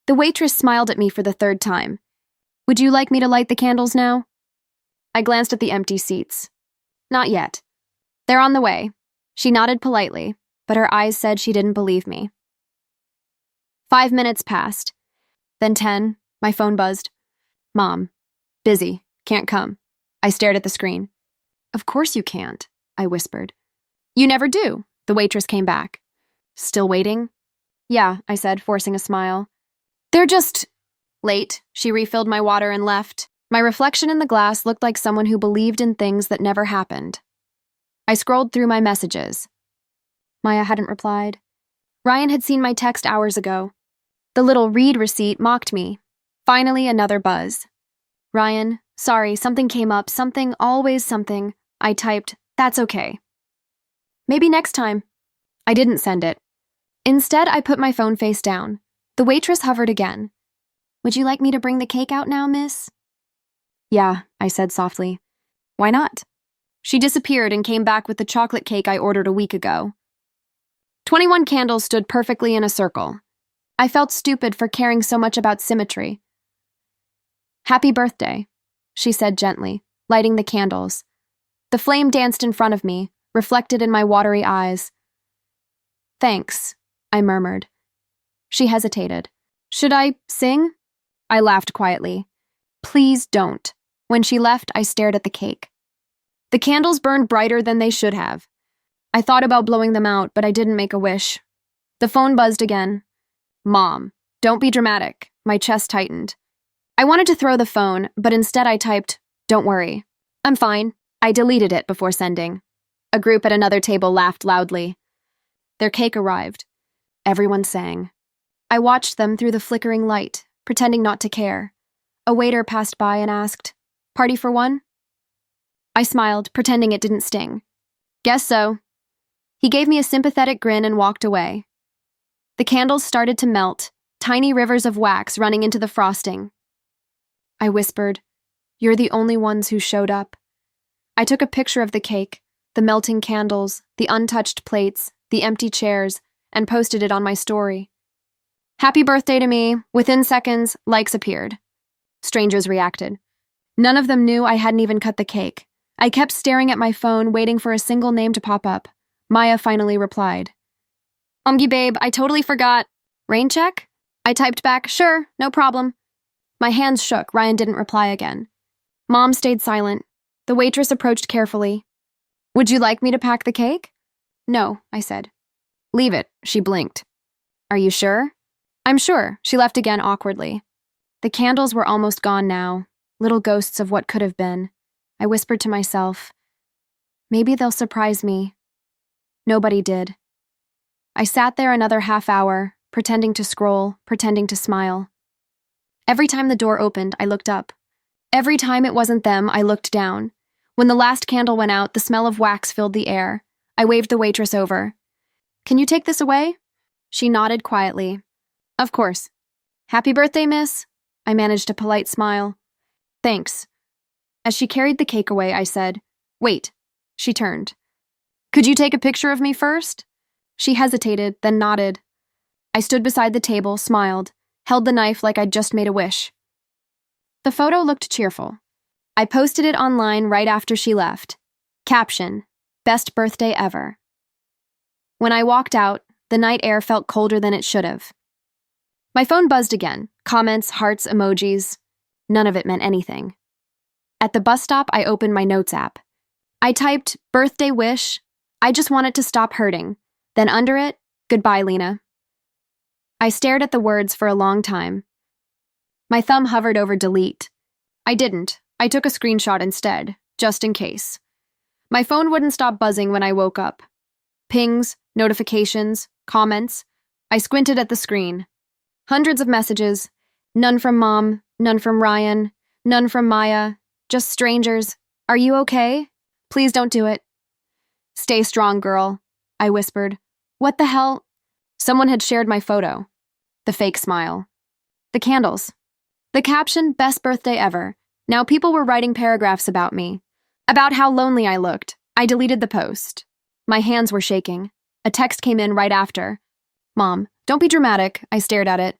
The waitress smiled at me for the third time. Would you like me to light the candles now? I glanced at the empty seats. Not yet. They're on the way. She nodded politely, but her eyes said she didn't believe me. 5 minutes passed. Then 10, my phone buzzed. Mom. Busy. Can't come. I stared at the screen. Of course you can't, I whispered. You never do, the waitress came back. Still waiting? Yeah, I said, forcing a smile. They're just late. She refilled my water and left. My reflection in the glass looked like someone who believed in things that never happened. I scrolled through my messages. Maya hadn't replied. Ryan had seen my text hours ago. The little read receipt mocked me. Finally, another buzz. Ryan, sorry, something came up, something, always something. I typed, that's okay. Maybe next time. I didn't send it. Instead, I put my phone face down. The waitress hovered again. Would you like me to bring the cake out now, miss? Yeah, I said softly. Why not? She disappeared and came back with the chocolate cake I ordered a week ago. 21 candles stood perfectly in a circle. I felt stupid for caring so much about symmetry. Happy birthday, she said gently, lighting the candles. The flame danced in front of me, reflected in my watery eyes. Thanks, I murmured. She hesitated. Should I sing? I laughed quietly. Please don't. When she left, I stared at the cake. The candles burned brighter than they should have. I thought about blowing them out, but I didn't make a wish. The phone buzzed again. Mom, don't be dramatic. My chest tightened. I wanted to throw the phone, but instead I typed, don't worry. I'm fine. I deleted it before sending. A group at another table laughed loudly. Their cake arrived. Everyone sang. I watched them through the flickering light, pretending not to care. A waiter passed by and asked, Party for one? I smiled, pretending it didn't sting. Guess so. He gave me a sympathetic grin and walked away. The candles started to melt, tiny rivers of wax running into the frosting. I whispered, You're the only ones who showed up. I took a picture of the cake, the melting candles, the untouched plates, the empty chairs, and posted it on my story. Happy birthday to me. Within seconds, likes appeared. Strangers reacted. None of them knew I hadn't even cut the cake. I kept staring at my phone, waiting for a single name to pop up. Maya finally replied. Babe, I totally forgot. Rain check? I typed back, sure, no problem. My hands shook. Ryan didn't reply again. Mom stayed silent. The waitress approached carefully. Would you like me to pack the cake? No, I said. Leave it, she blinked. Are you sure? I'm sure, she left again awkwardly. The candles were almost gone now, little ghosts of what could have been. I whispered to myself, maybe they'll surprise me. Nobody did. I sat there another half hour, pretending to scroll, pretending to smile. Every time the door opened, I looked up. Every time it wasn't them, I looked down. When the last candle went out, the smell of wax filled the air. I waved the waitress over. Can you take this away? She nodded quietly. Of course. Happy birthday, miss. I managed a polite smile. Thanks. As she carried the cake away, I said, Wait. She turned. Could you take a picture of me first? She hesitated, then nodded. I stood beside the table, smiled, held the knife like I'd just made a wish. The photo looked cheerful. I posted it online right after she left. Caption, Best birthday ever. When I walked out, the night air felt colder than it should have. My phone buzzed again. Comments, hearts, emojis. None of it meant anything. At the bus stop, I opened my notes app. I typed, birthday wish. I just want it to stop hurting. Then under it, goodbye, Lena. I stared at the words for a long time. My thumb hovered over delete. I didn't. I took a screenshot instead, just in case. My phone wouldn't stop buzzing when I woke up. Pings, notifications, comments. I squinted at the screen. Hundreds of messages. None from Mom, none from Ryan, none from Maya. Just strangers. Are you okay? Please don't do it. Stay strong, girl, I whispered. What the hell? Someone had shared my photo. The fake smile. The candles. The caption, Best birthday ever. Now people were writing paragraphs about me. About how lonely I looked. I deleted the post. My hands were shaking. A text came in right after. Mom, don't be dramatic. I stared at it.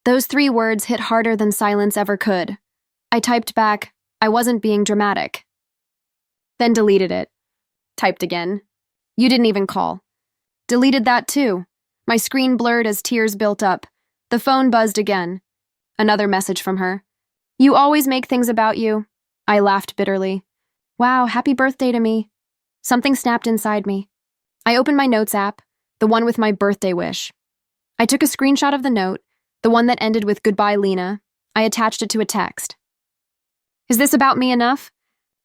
Those 3 words hit harder than silence ever could. I typed back, I wasn't being dramatic. Then deleted it. Typed again. You didn't even call. Deleted that too. My screen blurred as tears built up. The phone buzzed again. Another message from her. You always make things about you. I laughed bitterly. Wow, happy birthday to me. Something snapped inside me. I opened my notes app, the one with my birthday wish. I took a screenshot of the note, the one that ended with Goodbye, Lena. I attached it to a text. Is this about me enough?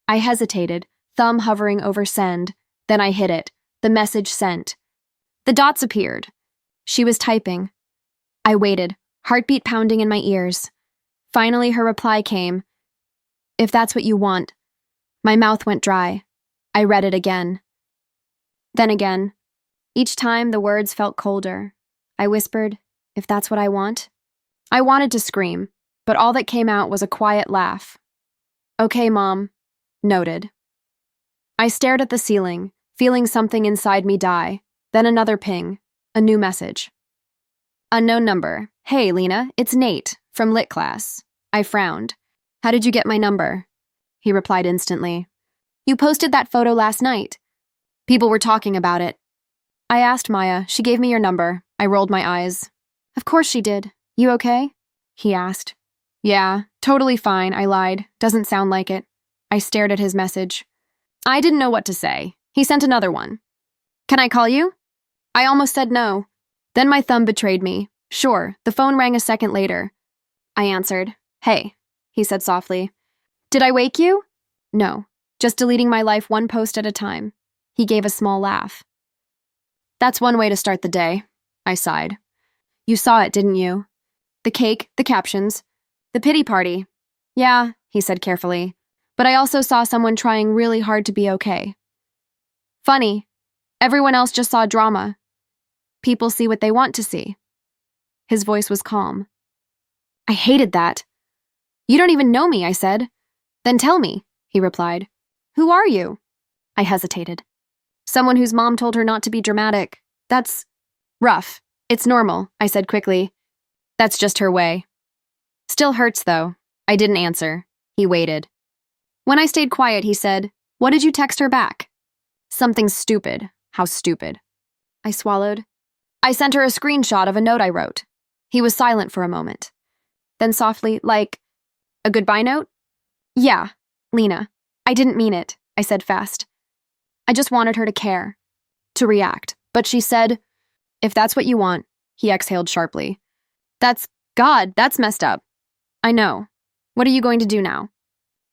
I hesitated, thumb hovering over send. Then I hit it. The message sent. The dots appeared. She was typing. I waited, heartbeat pounding in my ears. Finally, her reply came. If that's what you want. My mouth went dry. I read it again. Then again. Each time, the words felt colder. I whispered, if that's what I want. I wanted to scream, but all that came out was a quiet laugh. Okay, Mom. Noted. I stared at the ceiling, feeling something inside me die. Then another ping. A new message. Unknown number. Hey, Lena, it's Nate, from Lit class. I frowned. How did you get my number? He replied instantly. You posted that photo last night. People were talking about it. I asked Maya. She gave me your number. I rolled my eyes. Of course she did. You okay? He asked. Yeah, totally fine, I lied. Doesn't sound like it. I stared at his message. I didn't know what to say. He sent another one. Can I call you? I almost said no. Then my thumb betrayed me. Sure, the phone rang a second later. I answered. Hey, he said softly. Did I wake you? No, just deleting my life one post at a time. He gave a small laugh. That's one way to start the day, I sighed. You saw it, didn't you? The cake, the captions, the pity party. Yeah, he said carefully, but I also saw someone trying really hard to be okay. Funny, everyone else just saw drama. People see what they want to see. His voice was calm. I hated that. You don't even know me, I said. Then tell me, he replied. Who are you? I hesitated. Someone whose mom told her not to be dramatic. That's rough. It's normal, I said quickly. That's just her way. Still hurts, though. I didn't answer. He waited. When I stayed quiet, he said, What did you text her back? Something stupid. How stupid. I swallowed. I sent her a screenshot of a note I wrote. He was silent for a moment. Then softly, like, a goodbye note? Yeah, Lena. I didn't mean it, I said fast. I just wanted her to care, to react. But she said, if that's what you want, he exhaled sharply. God, that's messed up. I know. What are you going to do now?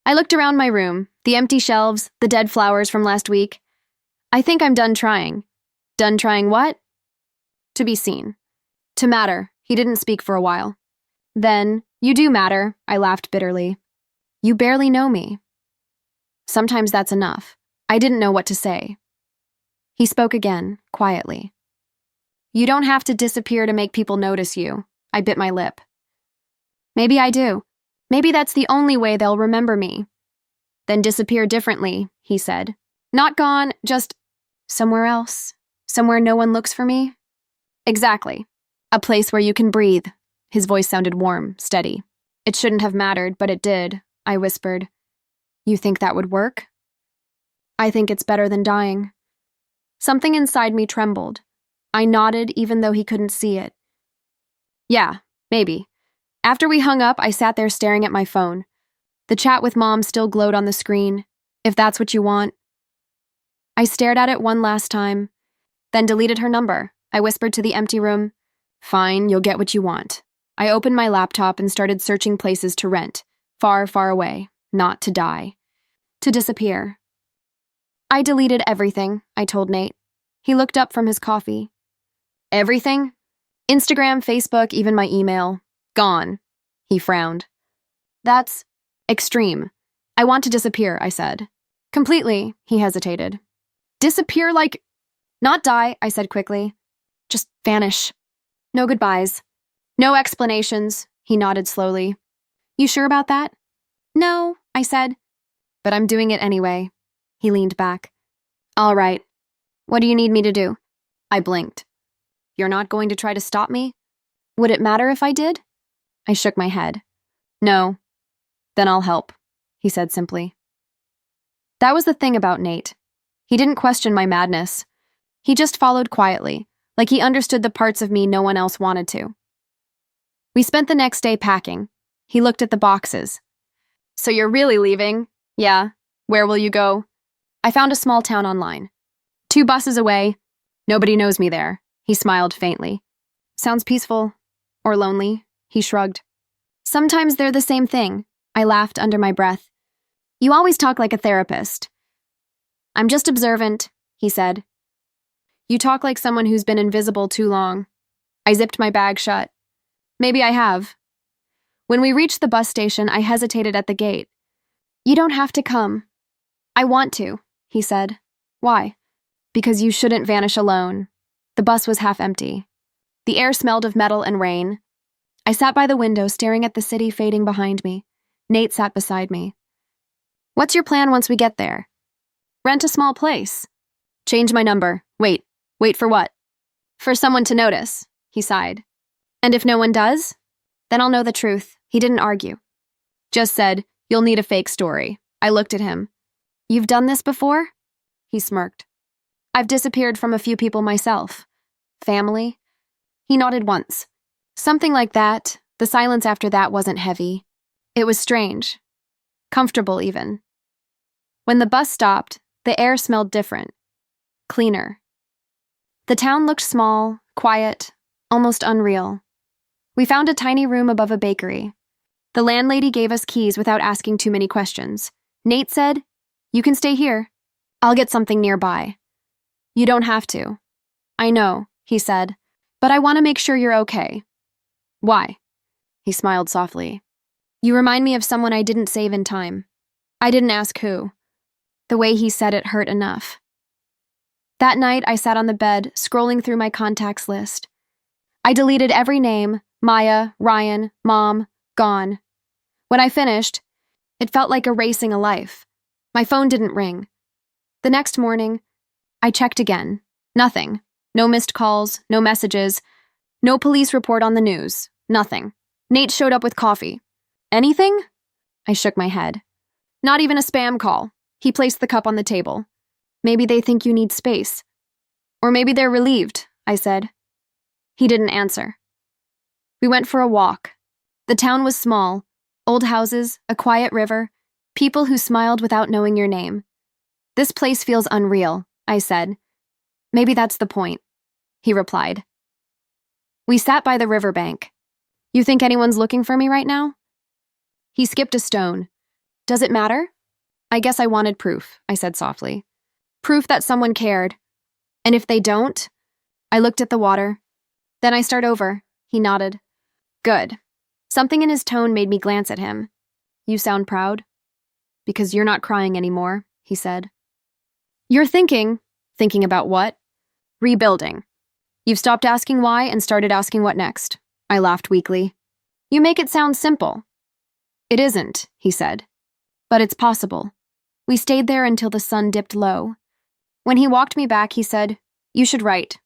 I looked around my room, the empty shelves, the dead flowers from last week. I think I'm done trying. Done trying what? To be seen. To matter. He didn't speak for a while. Then, you do matter, I laughed bitterly. You barely know me. Sometimes that's enough. I didn't know what to say. He spoke again, quietly. You don't have to disappear to make people notice you. I bit my lip. Maybe I do. Maybe that's the only way they'll remember me. Then disappear differently, he said. Not gone, just somewhere else. Somewhere no one looks for me. Exactly. A place where you can breathe. His voice sounded warm, steady. It shouldn't have mattered, but it did, I whispered. You think that would work? I think it's better than dying. Something inside me trembled. I nodded even though he couldn't see it. Yeah, maybe. After we hung up, I sat there staring at my phone. The chat with Mom still glowed on the screen. If that's what you want. I stared at it one last time, then deleted her number. I whispered to the empty room, Fine, you'll get what you want. I opened my laptop and started searching places to rent, far, far away, not to die. To disappear. I deleted everything, I told Nate. He looked up from his coffee. Everything? Instagram, Facebook, even my email. Gone. He frowned. That's extreme. I want to disappear, I said. Completely, he hesitated. Disappear like... Not die, I said quickly. Just vanish. No goodbyes. No explanations, he nodded slowly. You sure about that? No, I said. But I'm doing it anyway. He leaned back. All right. What do you need me to do? I blinked. You're not going to try to stop me? Would it matter if I did? I shook my head. No. Then I'll help, he said simply. That was the thing about Nate. He didn't question my madness. He just followed quietly, like he understood the parts of me no one else wanted to. We spent the next day packing. He looked at the boxes. So you're really leaving? Yeah. Where will you go? I found a small town online. 2 buses away. Nobody knows me there. He smiled faintly. Sounds peaceful. Or lonely, he shrugged. Sometimes they're the same thing. I laughed under my breath. You always talk like a therapist. I'm just observant, he said. You talk like someone who's been invisible too long. I zipped my bag shut. Maybe I have. When we reached the bus station, I hesitated at the gate. You don't have to come. I want to, he said. Why? Because you shouldn't vanish alone. The bus was half empty. The air smelled of metal and rain. I sat by the window, staring at the city fading behind me. Nate sat beside me. What's your plan once we get there? Rent a small place. Change my number. Wait for what? For someone to notice, he sighed. And if no one does? Then I'll know the truth. He didn't argue. Just said, you'll need a fake story. I looked at him. You've done this before? He smirked. I've disappeared from a few people myself. Family? He nodded once. Something like that. The silence after that wasn't heavy. It was strange. Comfortable, even. When the bus stopped, the air smelled different. Cleaner. The town looked small, quiet, almost unreal. We found a tiny room above a bakery. The landlady gave us keys without asking too many questions. Nate said, You can stay here. I'll get something nearby. You don't have to. I know, he said, but I want to make sure you're okay. Why? He smiled softly. You remind me of someone I didn't save in time. I didn't ask who. The way he said it hurt enough. That night, I sat on the bed, scrolling through my contacts list. I deleted every name, Maya, Ryan, Mom, gone. When I finished, it felt like erasing a life. My phone didn't ring. The next morning, I checked again. Nothing. No missed calls, no messages, no police report on the news. Nothing. Nate showed up with coffee. Anything? I shook my head. Not even a spam call. He placed the cup on the table. Maybe they think you need space. Or maybe they're relieved, I said. He didn't answer. We went for a walk. The town was small. Old houses, a quiet river, people who smiled without knowing your name. This place feels unreal, I said. Maybe that's the point, he replied. We sat by the riverbank. You think anyone's looking for me right now? He skipped a stone. Does it matter? I guess I wanted proof, I said softly. Proof that someone cared. And if they don't? I looked at the water. Then I start over, he nodded. Good. Something in his tone made me glance at him. You sound proud? Because you're not crying anymore, he said. You're thinking about what? Rebuilding. You've stopped asking why and started asking what next. I laughed weakly. You make it sound simple. It isn't, he said. But it's possible. We stayed there until the sun dipped low. When he walked me back, he said, You should write.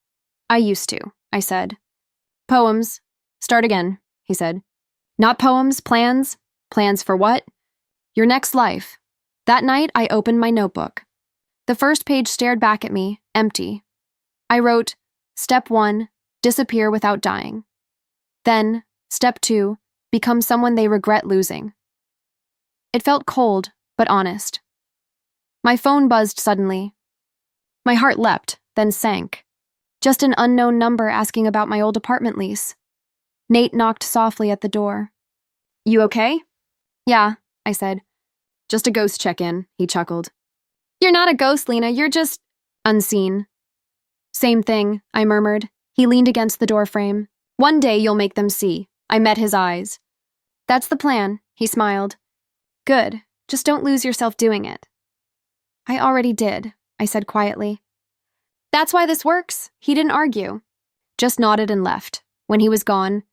I used to, I said. Poems. Start again, he said. Not poems, plans. Plans for what? Your next life. That night, I opened my notebook. The first page stared back at me, empty. I wrote, Step 1, disappear without dying. Then, Step 2, become someone they regret losing. It felt cold, but honest. My phone buzzed suddenly. My heart leapt, then sank. Just an unknown number asking about my old apartment lease. Nate knocked softly at the door. You okay? Yeah, I said. Just a ghost check-in, he chuckled. You're not a ghost, Lena, you're just unseen. Same thing, I murmured. He leaned against the doorframe. One day you'll make them see. I met his eyes. That's the plan, he smiled. Good, just don't lose yourself doing it. I already did, I said quietly. That's why this works, he didn't argue. Just nodded and left. When he was gone,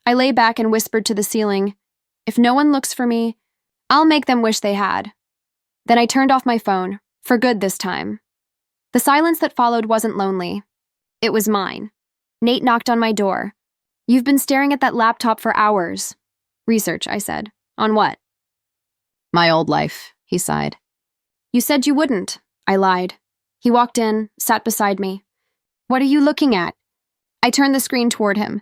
I lay back and whispered to the ceiling, If no one looks for me, I'll make them wish they had. Then I turned off my phone, for good this time. The silence that followed wasn't lonely. It was mine. Nate knocked on my door. You've been staring at that laptop for hours, Research, I said. On what? My old life, he sighed. You said you wouldn't. I lied. He walked in, sat beside me. What are you looking at? I turned the screen toward him.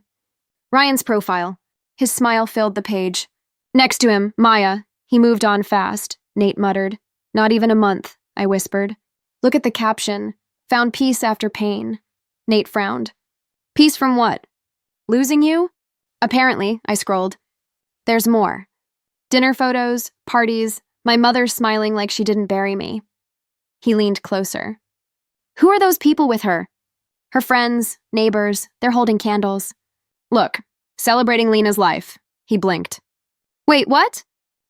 Ryan's profile. His smile filled the page. Next to him, Maya. He moved on fast, Nate muttered. Not even a month, I whispered. Look at the caption. Found peace after pain. Nate frowned. Peace from what? Losing you? Apparently, I scrolled. There's more. Dinner photos, parties, my mother smiling like she didn't bury me. He leaned closer. Who are those people with her? Her friends, neighbors, they're holding candles. Look, celebrating Lena's life. He blinked. Wait, what?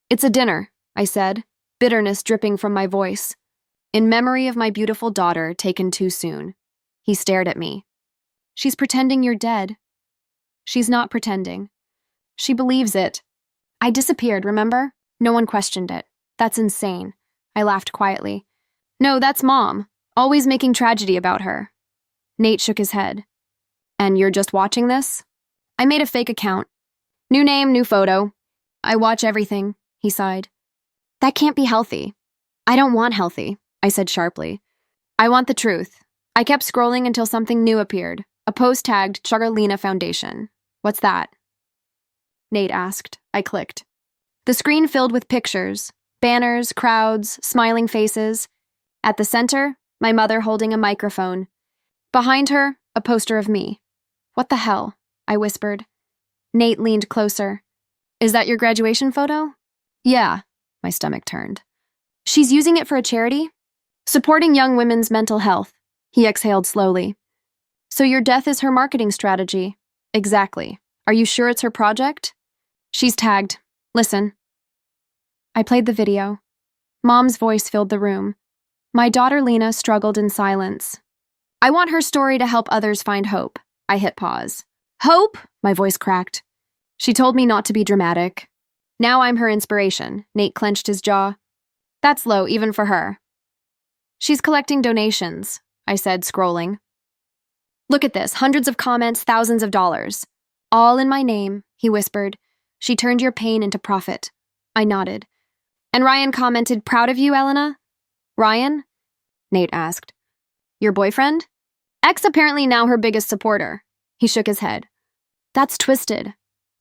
It's a dinner, I said, bitterness dripping from my voice. In memory of my beautiful daughter taken too soon. He stared at me. She's pretending you're dead. She's not pretending. She believes it. I disappeared, remember? No one questioned it. That's insane. I laughed quietly. No, that's Mom. Always making tragedy about her. Nate shook his head. And you're just watching this? I made a fake account. New name, new photo. I watch everything, he sighed. That can't be healthy. I don't want healthy, I said sharply. I want the truth. I kept scrolling until something new appeared. A post tagged Lena Foundation. What's that? Nate asked. I clicked. The screen filled with pictures, banners, crowds, smiling faces. At the center, my mother holding a microphone. Behind her, a poster of me. What the hell? I whispered. Nate leaned closer. Is that your graduation photo? Yeah, my stomach turned. She's using it for a charity? Supporting young women's mental health. He exhaled slowly. So your death is her marketing strategy? Exactly. Are you sure it's her project? She's tagged. Listen. I played the video. Mom's voice filled the room. My daughter Lena struggled in silence. I want her story to help others find hope. I hit pause. Hope? My voice cracked. She told me not to be dramatic. Now I'm her inspiration. Nate clenched his jaw. That's low, even for her. She's collecting donations, I said, scrolling. Look at this, hundreds of comments, thousands of dollars. All in my name, he whispered. She turned your pain into profit. I nodded. And Ryan commented, proud of you, Elena? Ryan? Nate asked. Your boyfriend? Ex apparently now her biggest supporter. He shook his head. That's twisted.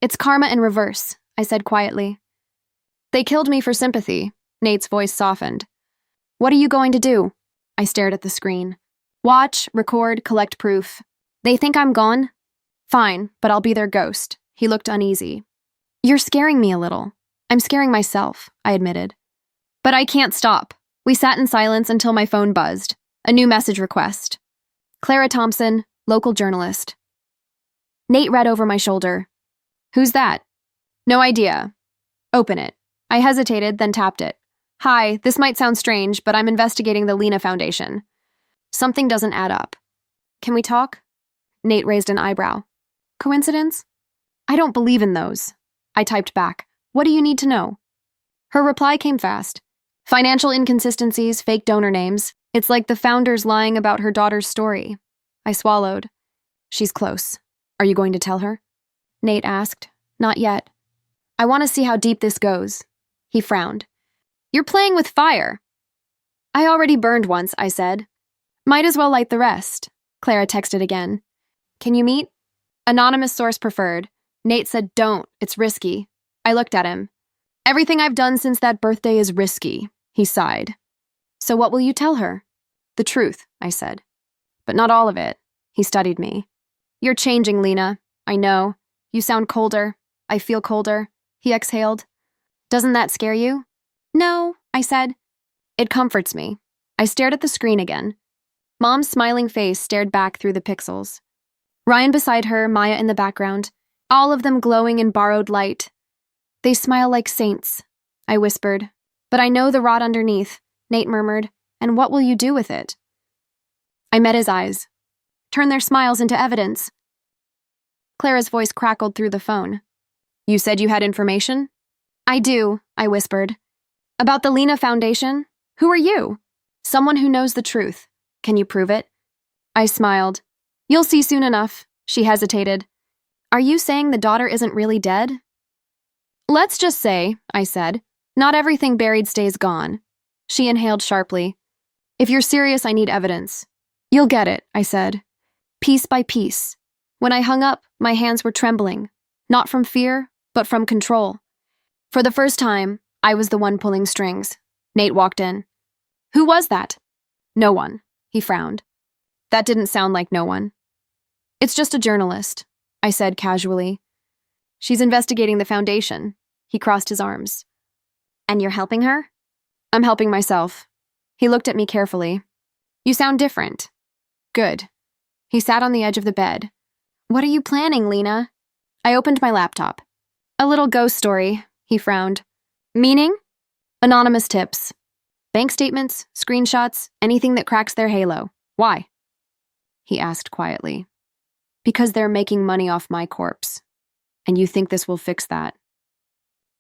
It's karma in reverse, I said quietly. They killed me for sympathy. Nate's voice softened. What are you going to do? I stared at the screen. Watch, record, collect proof. They think I'm gone? Fine, but I'll be their ghost. He looked uneasy. You're scaring me a little. I'm scaring myself, I admitted. But I can't stop. We sat in silence until my phone buzzed. A new message request. Clara Thompson, local journalist. Nate read over my shoulder. Who's that? No idea. Open it. I hesitated, then tapped it. Hi, this might sound strange, but I'm investigating the Lena Foundation. Something doesn't add up. Can we talk? Nate raised an eyebrow. Coincidence? I don't believe in those. I typed back. What do you need to know? Her reply came fast. Financial inconsistencies, fake donor names. It's like the founder's lying about her daughter's story. I swallowed. She's close. Are you going to tell her? Nate asked. Not yet. I want to see how deep this goes. He frowned. You're playing with fire. I already burned once, I said. Might as well light the rest. Clara texted again. Can you meet? Anonymous source preferred. Nate said don't, it's risky. I looked at him. Everything I've done since that birthday is risky, he sighed. So what will you tell her? The truth, I said. But not all of it. He studied me. You're changing, Lena. I know. You sound colder. I feel colder. He exhaled. Doesn't that scare you? No, I said. It comforts me. I stared at the screen again. Mom's smiling face stared back through the pixels. Ryan beside her, Maya in the background, all of them glowing in borrowed light. They smile like saints, I whispered. But I know the rot underneath, Nate murmured. And what will you do with it? I met his eyes. Turn their smiles into evidence. Clara's voice crackled through the phone. You said you had information? I do, I whispered. About the Lena Foundation? Who are you? Someone who knows the truth. Can you prove it? I smiled. You'll see soon enough. She hesitated. Are you saying the daughter isn't really dead? Let's just say, I said, not everything buried stays gone. She inhaled sharply. If you're serious, I need evidence. You'll get it, I said. Piece by piece. When I hung up, my hands were trembling, not from fear, but from control. For the first time, I was the one pulling strings. Nate walked in. Who was that? No one, he frowned. That didn't sound like no one. It's just a journalist, I said casually. She's investigating the foundation. He crossed his arms. And you're helping her? I'm helping myself. He looked at me carefully. You sound different. Good. He sat on the edge of the bed. What are you planning, Lena? I opened my laptop. A little ghost story, he frowned. Meaning? Anonymous tips. Bank statements, screenshots, anything that cracks their halo. Why? He asked quietly. Because they're making money off my corpse. And you think this will fix that?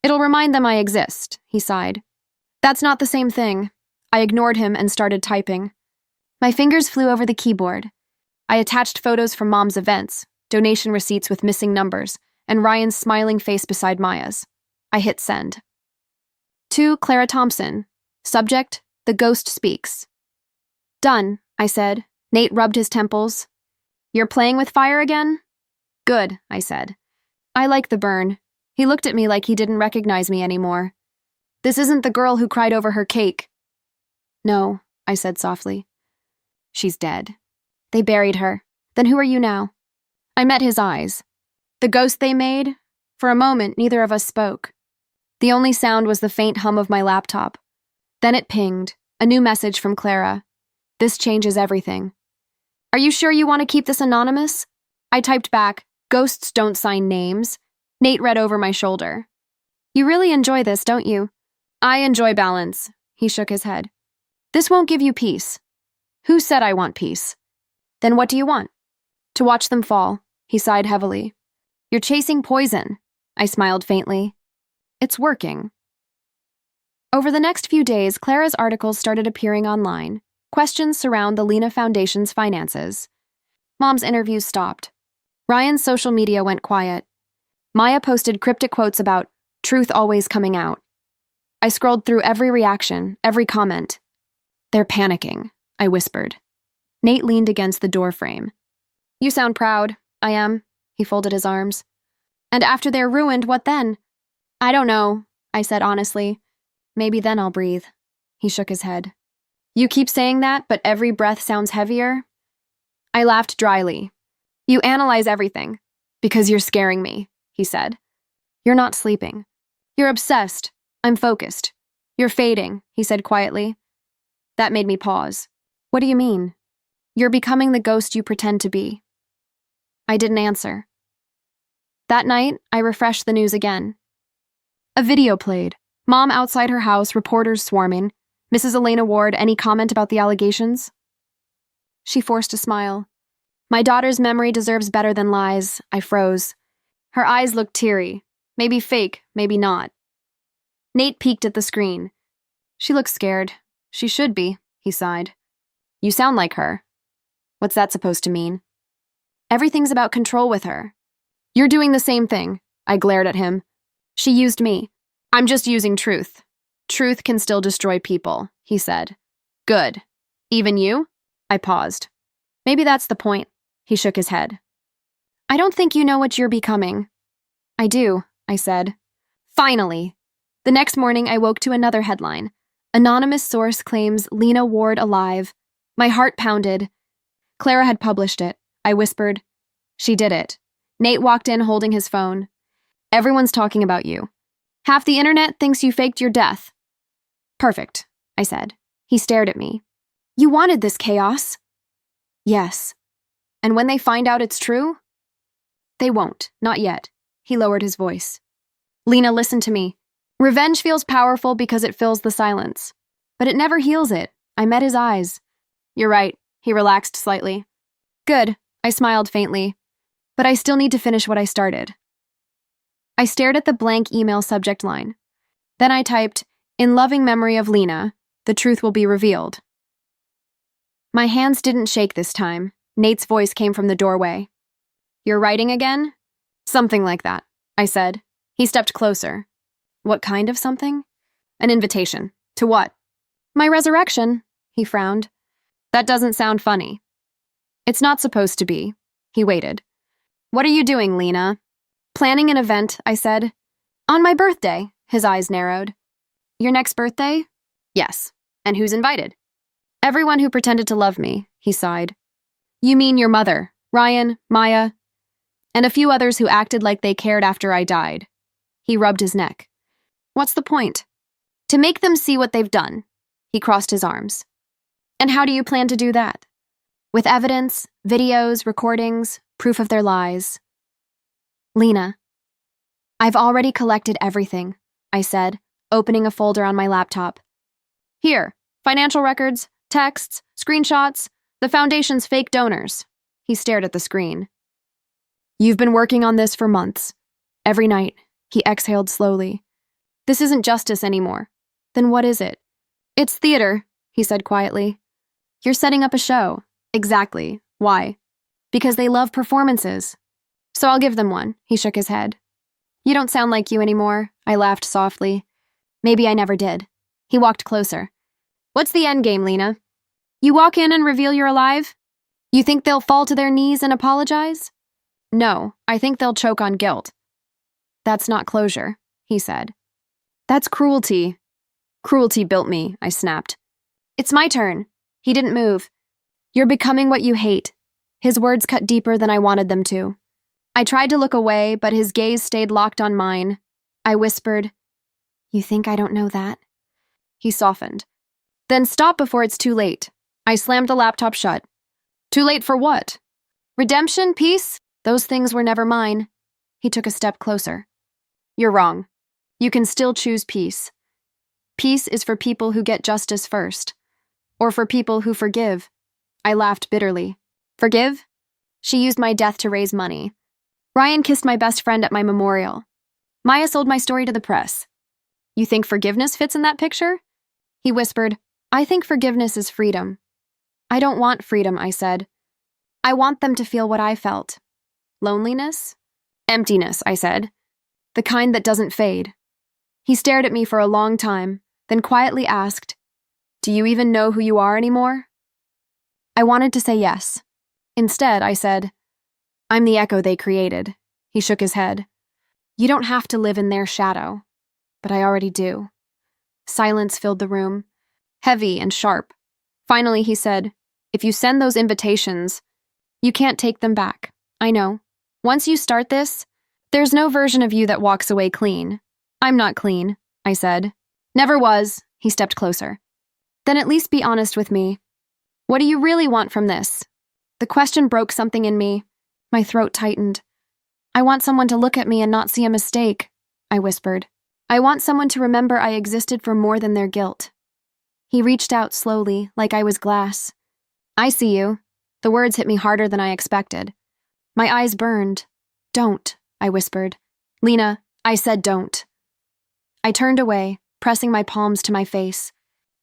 It'll remind them I exist, he sighed. That's not the same thing. I ignored him and started typing. My fingers flew over the keyboard. I attached photos from Mom's events, donation receipts with missing numbers, and Ryan's smiling face beside Maya's. I hit send. To Clara Thompson. Subject, The Ghost Speaks. Done, I said. Nate rubbed his temples. You're playing with fire again? Good, I said. I like the burn. He looked at me like he didn't recognize me anymore. This isn't the girl who cried over her cake. No, I said softly. She's dead. They buried her. Then who are you now? I met his eyes. The ghost they made? For a moment, neither of us spoke. The only sound was the faint hum of my laptop. Then it pinged, a new message from Clara. This changes everything. Are you sure you want to keep this anonymous? I typed back, ghosts don't sign names. Nate read over my shoulder. You really enjoy this, don't you? I enjoy balance. He shook his head. This won't give you peace. Who said I want peace? Then what do you want? To watch them fall. He sighed heavily. You're chasing poison. I smiled faintly. It's working. Over the next few days, Clara's articles started appearing online. Questions surround the Lena Foundation's finances. Mom's interviews stopped. Ryan's social media went quiet. Maya posted cryptic quotes about truth always coming out. I scrolled through every reaction, every comment. They're panicking, I whispered. Nate leaned against the doorframe. You sound proud. I am. He folded his arms. And after they're ruined, what then? I don't know, I said honestly. Maybe then I'll breathe. He shook his head. You keep saying that, but every breath sounds heavier? I laughed dryly. You analyze everything. Because you're scaring me, he said. You're not sleeping. You're obsessed. I'm focused. You're fading, he said quietly. That made me pause. What do you mean? You're becoming the ghost you pretend to be. I didn't answer. That night, I refreshed the news again. A video played. Mom outside her house, reporters swarming. Mrs. Elena Ward, any comment about the allegations? She forced a smile. My daughter's memory deserves better than lies. I froze. Her eyes looked teary. Maybe fake, maybe not. Nate peeked at the screen. She looks scared. She should be, he sighed. You sound like her. What's that supposed to mean? Everything's about control with her. You're doing the same thing. I glared at him. She used me. I'm just using truth. Truth can still destroy people, he said. Good. Even you? I paused. Maybe that's the point. He shook his head. I don't think you know what you're becoming. I do, I said. Finally. The next morning, I woke to another headline. Anonymous source claims Lena Ward alive. My heart pounded. Clara had published it. I whispered. She did it. Nate walked in holding his phone. Everyone's talking about you. Half the internet thinks you faked your death. Perfect, I said. He stared at me. You wanted this chaos? Yes. And when they find out it's true? They won't, not yet. He lowered his voice. Lena, listen to me. Revenge feels powerful because it fills the silence. But it never heals it. I met his eyes. You're right. He relaxed slightly. Good. I smiled faintly. But I still need to finish what I started. I stared at the blank email subject line. Then I typed, in loving memory of Lena, the truth will be revealed. My hands didn't shake this time. Nate's voice came from the doorway. You're writing again? Something like that, I said. He stepped closer. What kind of something? An invitation. To what? My resurrection, he frowned. That doesn't sound funny. It's not supposed to be. He waited. What are you doing, Lena? Planning an event, I said. On my birthday, his eyes narrowed. Your next birthday? Yes. And who's invited? Everyone who pretended to love me, he sighed. You mean your mother, Ryan, Maya, and a few others who acted like they cared after I died. He rubbed his neck. What's the point? To make them see what they've done. He crossed his arms. And how do you plan to do that? With evidence, videos, recordings, proof of their lies. Lena. I've already collected everything, I said, opening a folder on my laptop. Here, financial records, texts, screenshots, the foundation's fake donors. He stared at the screen. You've been working on this for months. Every night, he exhaled slowly. This isn't justice anymore. Then what is it? It's theater, he said quietly. You're setting up a show. Exactly. Why? Because they love performances. So I'll give them one, he shook his head. You don't sound like you anymore, I laughed softly. Maybe I never did. He walked closer. What's the end game, Lena? You walk in and reveal you're alive? You think they'll fall to their knees and apologize? No, I think they'll choke on guilt. That's not closure, he said. That's cruelty. Cruelty built me, I snapped. It's my turn. He didn't move. You're becoming what you hate. His words cut deeper than I wanted them to. I tried to look away, but his gaze stayed locked on mine. I whispered, You think I don't know that? He softened. Then stop before it's too late. I slammed the laptop shut. Too late for what? Redemption, peace? Those things were never mine. He took a step closer. You're wrong. You can still choose peace. Peace is for people who get justice first. Or for people who forgive. I laughed bitterly. Forgive? She used my death to raise money. Ryan kissed my best friend at my memorial. Maya sold my story to the press. You think forgiveness fits in that picture? He whispered, I think forgiveness is freedom. I don't want freedom, I said. I want them to feel what I felt. Loneliness? Emptiness, I said. The kind that doesn't fade. He stared at me for a long time, then quietly asked, Do you even know who you are anymore? I wanted to say yes. Instead, I said, I'm the echo they created. He shook his head. You don't have to live in their shadow. But I already do. Silence filled the room, heavy and sharp. Finally, he said, If you send those invitations, you can't take them back. I know. Once you start this, there's no version of you that walks away clean. I'm not clean, I said. Never was. He stepped closer. Then at least be honest with me. What do you really want from this? The question broke something in me. My throat tightened. I want someone to look at me and not see a mistake, I whispered. I want someone to remember I existed for more than their guilt. He reached out slowly, like I was glass. I see you. The words hit me harder than I expected. My eyes burned. Don't, I whispered. Lena, I said don't. I turned away, pressing my palms to my face.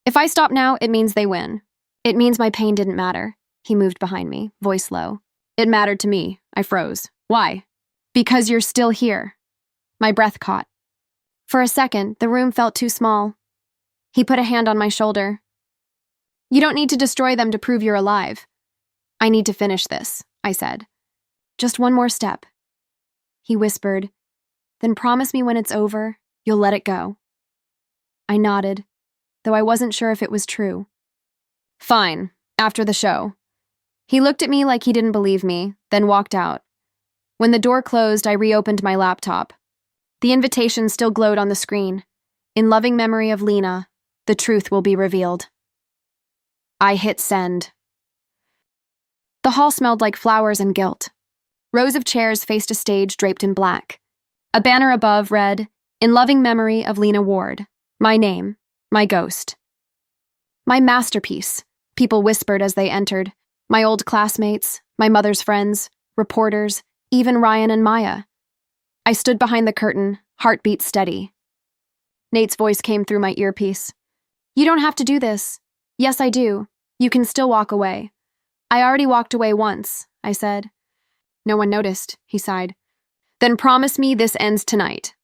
If I stop now, it means they win. It means my pain didn't matter. He moved behind me, voice low. It mattered to me. I froze. Why? Because you're still here. My breath caught. For a second, the room felt too small. He put a hand on my shoulder. You don't need to destroy them to prove you're alive. I need to finish this, I said. Just one more step. He whispered, Then promise me when it's over, you'll let it go. I nodded, though I wasn't sure if it was true. Fine, after the show. He looked at me like he didn't believe me, then walked out. When the door closed, I reopened my laptop. The invitation still glowed on the screen. In loving memory of Lena, the truth will be revealed. I hit send. The hall smelled like flowers and guilt. Rows of chairs faced a stage draped in black. A banner above read, In loving memory of Lena Ward. My name, my ghost. My masterpiece, people whispered as they entered. My old classmates, my mother's friends, reporters, even Ryan and Maya. I stood behind the curtain, heartbeat steady. Nate's voice came through my earpiece. You don't have to do this. Yes, I do. You can still walk away. I already walked away once, I said. No one noticed, he sighed. Then promise me this ends tonight.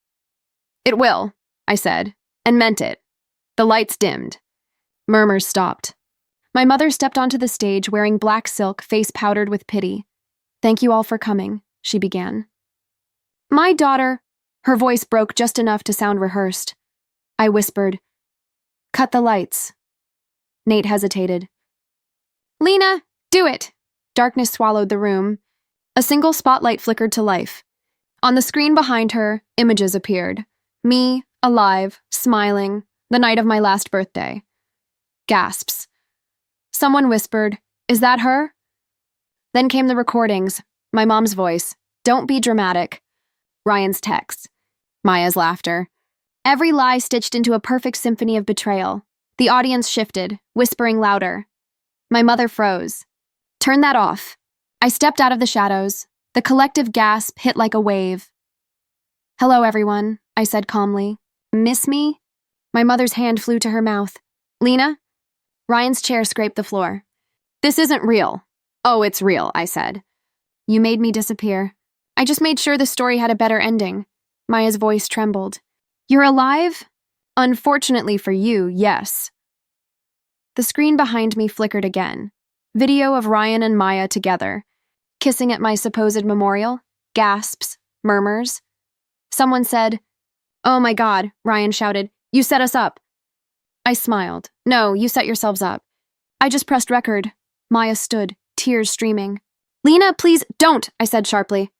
It will, I said, and meant it. The lights dimmed. Murmurs stopped. My mother stepped onto the stage wearing black silk, face powdered with pity. "Thank you all for coming," she began. "My daughter," her voice broke just enough to sound rehearsed. I whispered, "Cut the lights." Nate hesitated. "Lena, do it!" Darkness swallowed the room. A single spotlight flickered to life. On the screen behind her, images appeared. Me, alive, smiling, the night of my last birthday. Gasps. Someone whispered, "Is that her?" Then came the recordings, my mom's voice, "Don't be dramatic." Ryan's texts, Maya's laughter. Every lie stitched into a perfect symphony of betrayal. The audience shifted, whispering louder. My mother froze. "Turn that off." I stepped out of the shadows. The collective gasp hit like a wave. "Hello, everyone," I said calmly. "Miss me?" My mother's hand flew to her mouth. "Lena?" Ryan's chair scraped the floor. "This isn't real." "Oh, it's real," I said. "You made me disappear. I just made sure the story had a better ending." Maya's voice trembled. "You're alive?" "Unfortunately for you, yes." The screen behind me flickered again. Video of Ryan and Maya together, kissing at my supposed memorial, gasps, murmurs. Someone said, "Oh my God," Ryan shouted, "you set us up." I smiled. "No, you set yourselves up." "I just pressed record." Maya stood, tears streaming. "Lena, please, don't," I said sharply.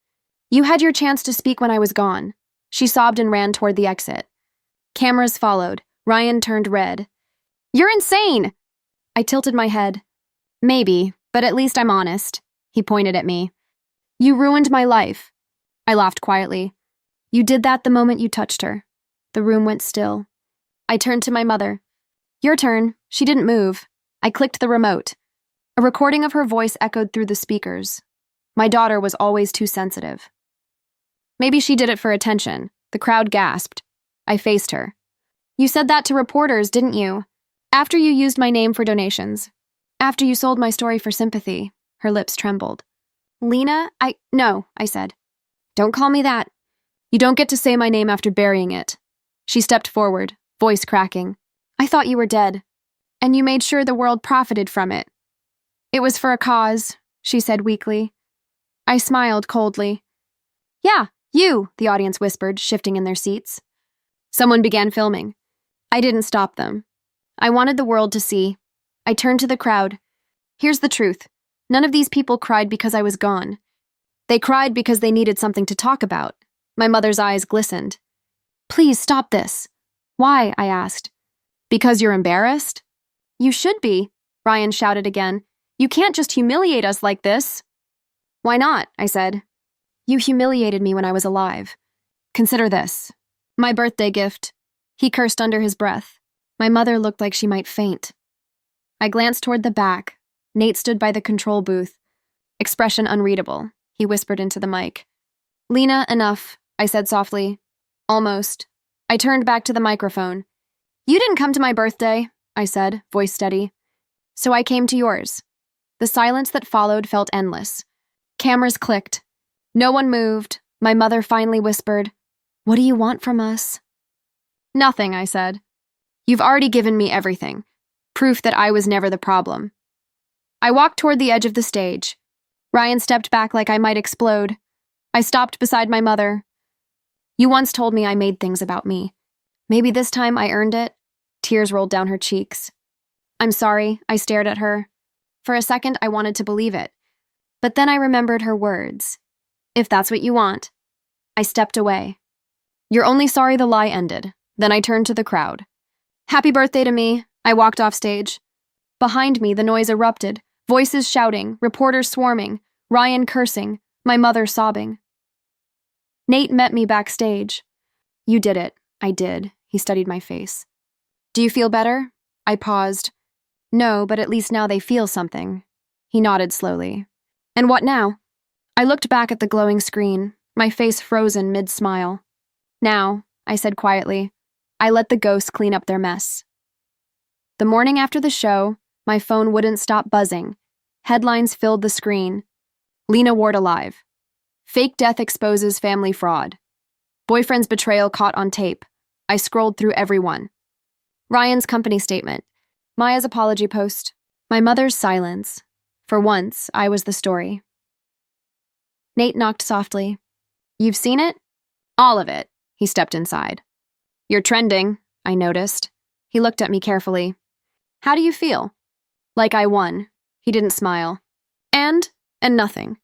"You had your chance to speak when I was gone." She sobbed and ran toward the exit. Cameras followed. Ryan turned red. "You're insane!" I tilted my head. "Maybe, but at least I'm honest." He pointed at me. "You ruined my life." I laughed quietly. "You did that the moment you touched her." The room went still. I turned to my mother. "Your turn." She didn't move. I clicked the remote. A recording of her voice echoed through the speakers. My daughter was always too sensitive. Maybe she did it for attention. The crowd gasped. I faced her. "You said that to reporters, didn't you? After you used my name for donations. After you sold my story for sympathy." Her lips trembled. "Lena, No," I said. "Don't call me that. You don't get to say my name after burying it." She stepped forward, voice cracking. "I thought you were dead. And you made sure the world profited from it." "It was for a cause," she said weakly. I smiled coldly. "Yeah, you," the audience whispered, shifting in their seats. Someone began filming. I didn't stop them. I wanted the world to see. I turned to the crowd. "Here's the truth. None of these people cried because I was gone. They cried because they needed something to talk about." My mother's eyes glistened. "Please stop this." "Why?" I asked. "Because you're embarrassed?" "You should be," Ryan shouted again. "You can't just humiliate us like this." "Why not?" I said. "You humiliated me when I was alive. Consider this. My birthday gift." He cursed under his breath. My mother looked like she might faint. I glanced toward the back. Nate stood by the control booth. Expression unreadable. He whispered into the mic. "Lena, enough," I said softly. "Almost." I turned back to the microphone. "You didn't come to my birthday," I said, voice steady. "So I came to yours." The silence that followed felt endless. Cameras clicked. No one moved. My mother finally whispered, "What do you want from us?" "Nothing," I said. "You've already given me everything. Proof that I was never the problem." I walked toward the edge of the stage. Ryan stepped back like I might explode. I stopped beside my mother. "You once told me I made things about me. Maybe this time I earned it." Tears rolled down her cheeks. "I'm sorry," I stared at her. For a second, I wanted to believe it. But then I remembered her words. "If that's what you want." I stepped away. "You're only sorry the lie ended." Then I turned to the crowd. "Happy birthday to me." I walked off stage. Behind me, the noise erupted. Voices shouting, reporters swarming, Ryan cursing, my mother sobbing. Nate met me backstage. "You did it." I did. He studied my face. "Do you feel better?" I paused. "No, but at least now they feel something." He nodded slowly. "And what now?" I looked back at the glowing screen, my face frozen mid-smile. "Now," I said quietly, "I let the ghosts clean up their mess." The morning after the show, my phone wouldn't stop buzzing. Headlines filled the screen. Lena Ward alive. Fake death exposes family fraud. Boyfriend's betrayal caught on tape. I scrolled through every one. Ryan's company statement, Maya's apology post, my mother's silence. For once, I was the story. Nate knocked softly. You've seen it? All of it. He stepped inside. You're trending, I noticed. He looked at me carefully. How do you feel? Like I won. He didn't smile. And nothing.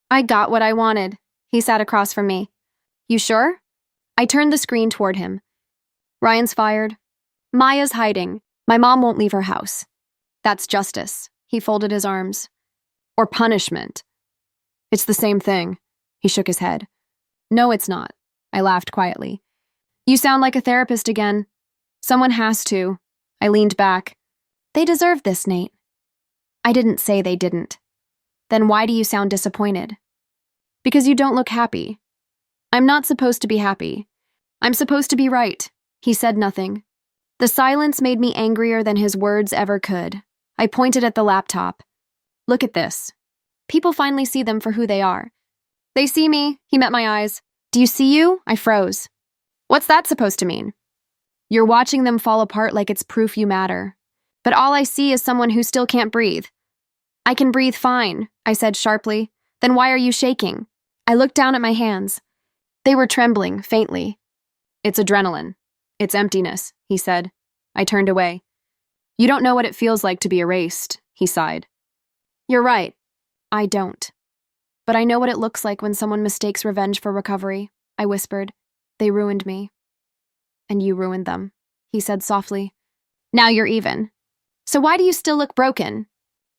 I got what I wanted. He sat across from me. You sure? I turned the screen toward him. Ryan's fired. Maya's hiding. My mom won't leave her house. That's justice. He folded his arms. Or punishment. It's the same thing. He shook his head. No, it's not. I laughed quietly. You sound like a therapist again. Someone has to. I leaned back. They deserve this, Nate. I didn't say they didn't. Then why do you sound disappointed? Because you don't look happy. I'm not supposed to be happy. I'm supposed to be right. He said nothing. The silence made me angrier than his words ever could. I pointed at the laptop. Look at this. People finally see them for who they are. They see me. He met my eyes. Do you see you? I froze. What's that supposed to mean? You're watching them fall apart like it's proof you matter. But all I see is someone who still can't breathe. I can breathe fine, I said sharply. Then why are you shaking? I looked down at my hands. They were trembling, faintly. It's adrenaline. It's emptiness, he said. I turned away. You don't know what it feels like to be erased, he sighed. You're right. I don't. But I know what it looks like when someone mistakes revenge for recovery, I whispered. They ruined me. And you ruined them, he said softly. Now you're even. So why do you still look broken?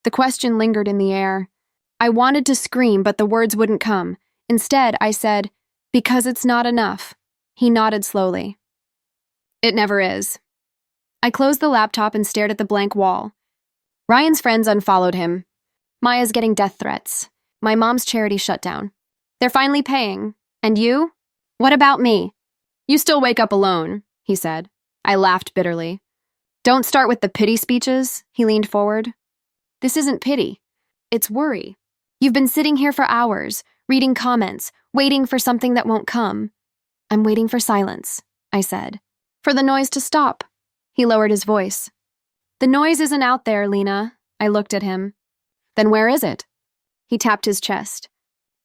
The question lingered in the air. I wanted to scream, but the words wouldn't come. Instead, I said, because it's not enough. He nodded slowly. It never is. I closed the laptop and stared at the blank wall. Ryan's friends unfollowed him. Maya's getting death threats. My mom's charity shut down. They're finally paying. And you? What about me? You still wake up alone, he said. I laughed bitterly. Don't start with the pity speeches, he leaned forward. This isn't pity. It's worry. You've been sitting here for hours, reading comments, waiting for something that won't come. I'm waiting for silence, I said. For the noise to stop. He lowered his voice. The noise isn't out there, Lena. I looked at him. Then where is it? He tapped his chest.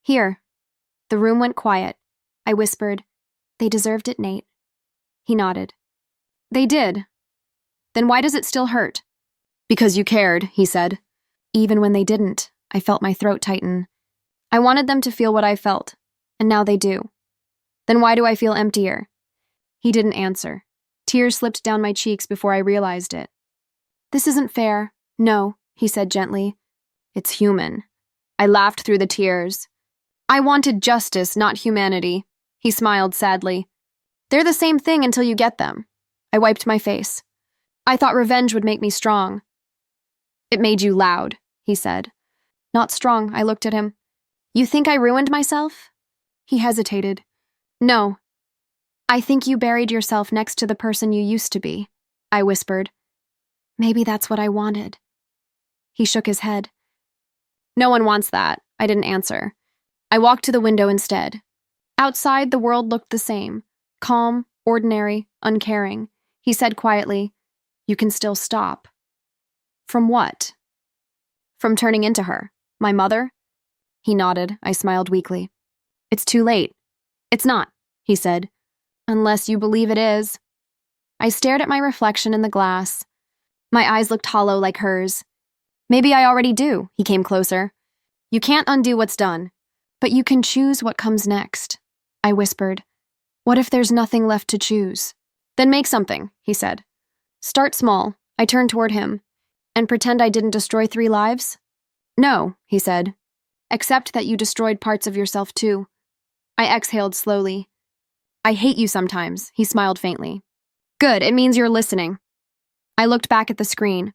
Here. The room went quiet. I whispered, They deserved it, Nate. He nodded. They did. Then why does it still hurt? Because you cared, he said. Even when they didn't, I felt my throat tighten. I wanted them to feel what I felt, and now they do. Then why do I feel emptier? He didn't answer. Tears slipped down my cheeks before I realized it. This isn't fair. No, he said gently. It's human. I laughed through the tears. I wanted justice, not humanity. He smiled sadly. They're the same thing until you get them. I wiped my face. I thought revenge would make me strong. It made you loud, he said. Not strong, I looked at him. You think I ruined myself? He hesitated. No. I think you buried yourself next to the person you used to be, I whispered. Maybe that's what I wanted. He shook his head. No one wants that, I didn't answer. I walked to the window instead. Outside, the world looked the same. Calm, ordinary, uncaring. He said quietly, You can still stop. From what? From turning into her. My mother? He nodded. I smiled weakly. It's too late. It's not, he said. Unless you believe it is. I stared at my reflection in the glass. My eyes looked hollow like hers. Maybe I already do, he came closer. You can't undo what's done, but you can choose what comes next, I whispered. What if there's nothing left to choose? Then make something, he said. Start small. I turned toward him. And pretend I didn't destroy 3 lives? No, he said. Accept that you destroyed parts of yourself too. I exhaled slowly. I hate you sometimes, he smiled faintly. Good, it means you're listening. I looked back at the screen.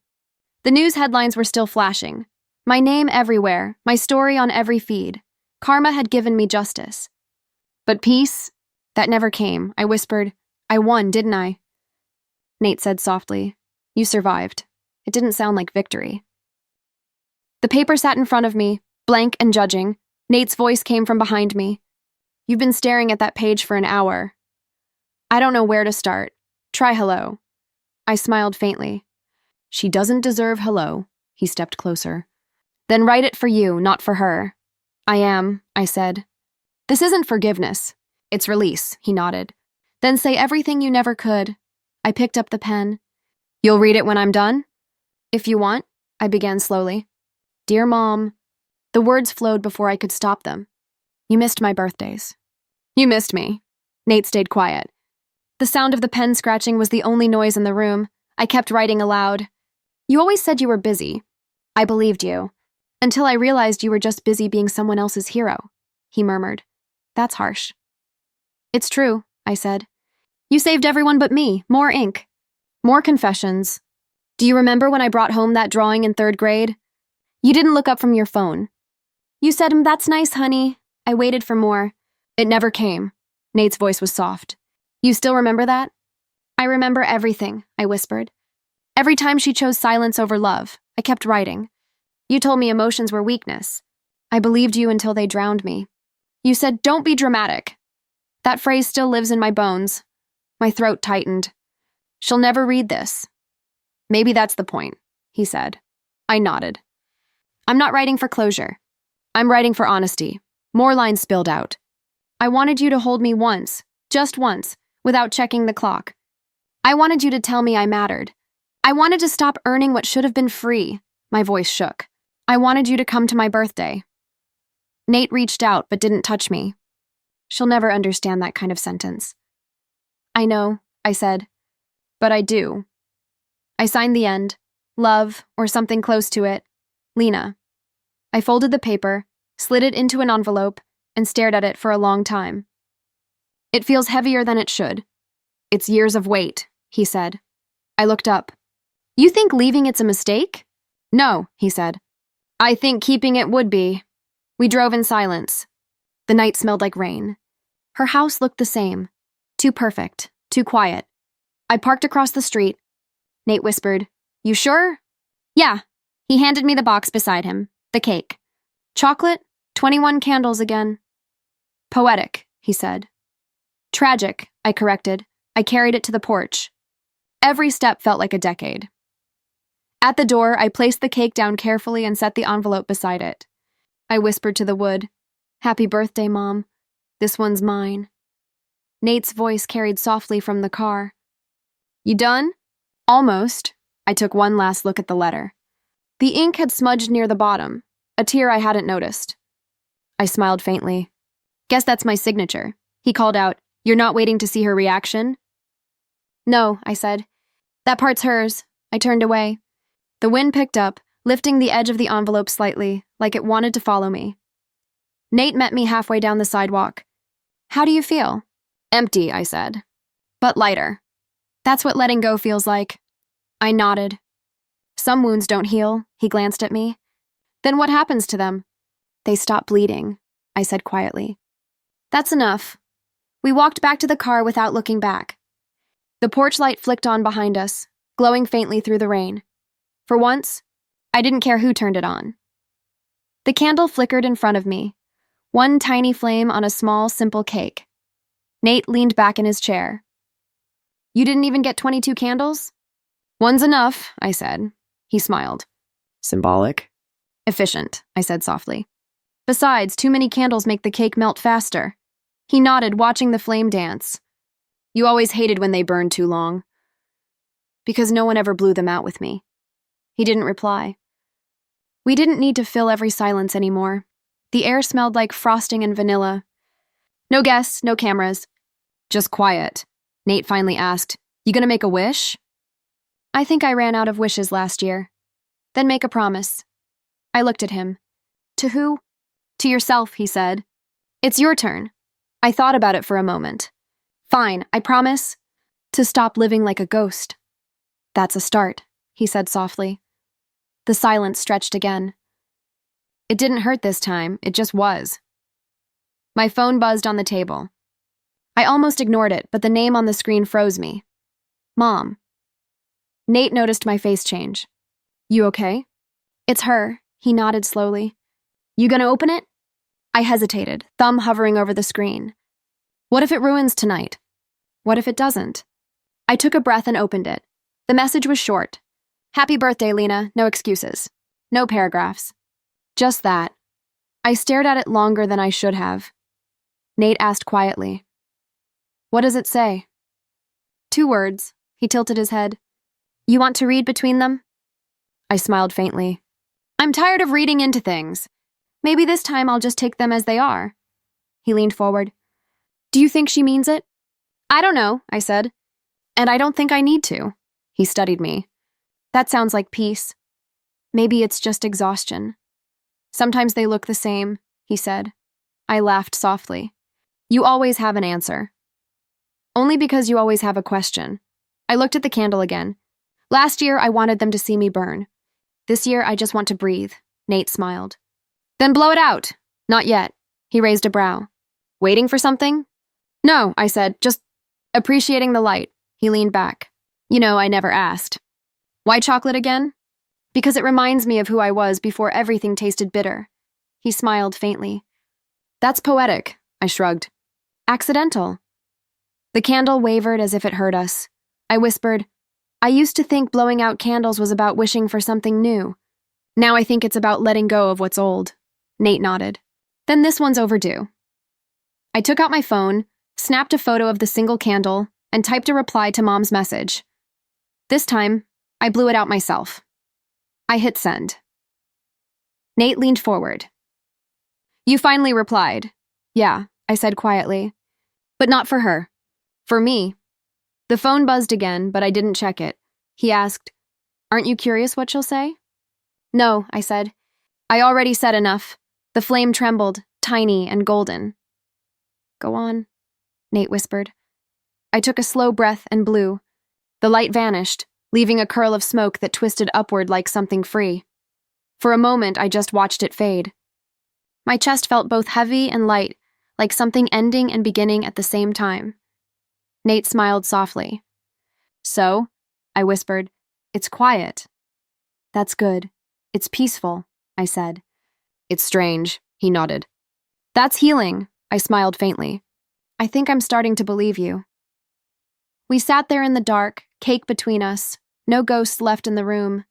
The news headlines were still flashing. My name everywhere, my story on every feed. Karma had given me justice. But peace? That never came, I whispered. I won, didn't I? Nate said softly. You survived. It didn't sound like victory. The paper sat in front of me, blank and judging. Nate's voice came from behind me. You've been staring at that page for an hour. I don't know where to start, Try hello. I smiled faintly. She doesn't deserve hello. He stepped closer. Then write it for you, not for her. I am, I said. This isn't forgiveness. It's release, he nodded. Then say everything you never could. I picked up the pen. You'll read it when I'm done? If you want, I began slowly. Dear Mom. The words flowed before I could stop them. You missed my birthdays. You missed me. Nate stayed quiet. The sound of the pen scratching was the only noise in the room. I kept writing aloud. You always said you were busy. I believed you. Until I realized you were just busy being someone else's hero, he murmured. That's harsh. It's true, I said. You saved everyone but me. More ink. More confessions. Do you remember when I brought home that drawing in 3rd grade? You didn't look up from your phone. You said, that's nice, honey. I waited for more. It never came. Nate's voice was soft. You still remember that? I remember everything, I whispered. Every time she chose silence over love, I kept writing. You told me emotions were weakness. I believed you until they drowned me. You said, don't be dramatic. That phrase still lives in my bones. My throat tightened. She'll never read this. Maybe that's the point, he said. I nodded. I'm not writing for closure. I'm writing for honesty. More lines spilled out. I wanted you to hold me once, just once, without checking the clock. I wanted you to tell me I mattered. I wanted to stop earning what should have been free. My voice shook. I wanted you to come to my birthday. Nate reached out but didn't touch me. She'll never understand that kind of sentence. I know, I said, but I do. I signed the end, love, or something close to it, Lena. I folded the paper, slid it into an envelope, and stared at it for a long time. It feels heavier than it should. It's years of weight, he said. I looked up. You think leaving it's a mistake? No, he said. I think keeping it would be. We drove in silence. The night smelled like rain. Her house looked the same. Too perfect, too quiet. I parked across the street. Nate whispered, You sure? Yeah. He handed me the box beside him, the cake. Chocolate, 21 candles again. Poetic, he said. Tragic, I corrected. I carried it to the porch. Every step felt like a decade. At the door, I placed the cake down carefully and set the envelope beside it. I whispered to the wood, Happy birthday, Mom. This one's mine. Nate's voice carried softly from the car. You done? Almost. I took one last look at the letter. The ink had smudged near the bottom, a tear I hadn't noticed. I smiled faintly. Guess that's my signature. He called out, You're not waiting to see her reaction? No, I said. That part's hers. I turned away. The wind picked up, lifting the edge of the envelope slightly, like it wanted to follow me. Nate met me halfway down the sidewalk. How do you feel? Empty, I said. But lighter. That's what letting go feels like. I nodded. Some wounds don't heal, he glanced at me. Then what happens to them? They stop bleeding, I said quietly. That's enough. We walked back to the car without looking back. The porch light flicked on behind us, glowing faintly through the rain. For once, I didn't care who turned it on. The candle flickered in front of me, one tiny flame on a small, simple cake. Nate leaned back in his chair. You didn't even get 22 candles? One's enough, I said. He smiled. Symbolic? Efficient, I said softly. Besides, too many candles make the cake melt faster. He nodded, watching the flame dance. You always hated when they burned too long. Because no one ever blew them out with me. He didn't reply. We didn't need to fill every silence anymore. The air smelled like frosting and vanilla. No guests, no cameras. Just quiet. Nate finally asked, You gonna make a wish? I think I ran out of wishes last year. Then make a promise. I looked at him. To who? To yourself, he said. It's your turn. I thought about it for a moment. Fine, I promise. To stop living like a ghost. That's a start, he said softly. The silence stretched again. It didn't hurt this time, it just was. My phone buzzed on the table. I almost ignored it, but the name on the screen froze me. Mom. Nate noticed my face change. You okay? It's her, he nodded slowly. You gonna open it? I hesitated, thumb hovering over the screen. What if it ruins tonight? What if it doesn't? I took a breath and opened it. The message was short. Happy birthday, Lena. No excuses. No paragraphs. Just that. I stared at it longer than I should have. Nate asked quietly, "What does it say?" 2 words. He tilted his head. "You want to read between them?" I smiled faintly. "I'm tired of reading into things. Maybe this time I'll just take them as they are." He leaned forward. "Do you think she means it?" "I don't know," I said. "And I don't think I need to." He studied me. "That sounds like peace. Maybe it's just exhaustion." "Sometimes they look the same," he said. I laughed softly. "You always have an answer." "Only because you always have a question." I looked at the candle again. "Last year, I wanted them to see me burn. This year, I just want to breathe." Nate smiled. "Then blow it out." "Not yet." He raised a brow. "Waiting for something?" "No," I said, "just appreciating the light." He leaned back. "You know, I never asked." "Why chocolate again?" "Because it reminds me of who I was before everything tasted bitter." He smiled faintly. "That's poetic," I shrugged. "Accidental." The candle wavered as if it hurt us. I whispered, "I used to think blowing out candles was about wishing for something new. Now I think it's about letting go of what's old." Nate nodded. "Then this one's overdue." I took out my phone, snapped a photo of the single candle, and typed a reply to Mom's message. This time, I blew it out myself. I hit send. Nate leaned forward. "You finally replied." "Yeah," I said quietly. "But not for her. For me." The phone buzzed again, but I didn't check it. He asked, "Aren't you curious what she'll say?" "No," I said. "I already said enough." The flame trembled, tiny and golden. "Go on," Nate whispered. I took a slow breath and blew. The light vanished, leaving a curl of smoke that twisted upward like something free. For a moment, I just watched it fade. My chest felt both heavy and light, like something ending and beginning at the same time. Nate smiled softly. "So," I whispered, "it's quiet." "That's good. It's peaceful," I said. "It's strange," he nodded. "That's healing," I smiled faintly. "I think I'm starting to believe you." We sat there in the dark, cake between us, no ghosts left in the room.